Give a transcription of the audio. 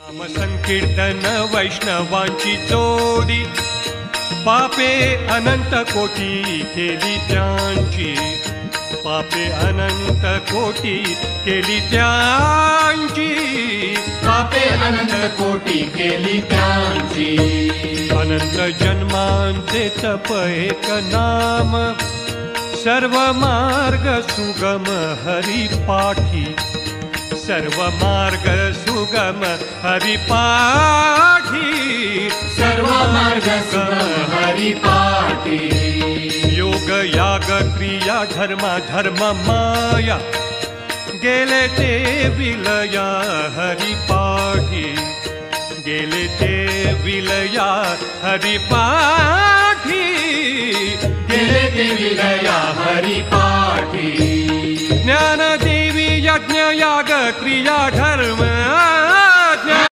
नाम संकीर्तन वैष्णवांची जोडी, पापे अनंत कोटी केली त्यांची, पापे अनंत कोटी केली त्यांची, पापे अनंत कोटी केली त्यांची. अनंत जन्मांचे तप एक नाम, सर्व मार्ग सुगम हरिपाठी, सर्व मार्ग सुगम हरिपाठी, सर्व मार्ग सुगम हरिपाठी. योग याग क्रिया धर्म धर्म माया, गेले ते विलया हरिपाठी, गेले ते विलया हरिपाठी, गेले ते विलया हरिपाठी. ज्ञानदेवी यज्ञ याग क्रिया धर्म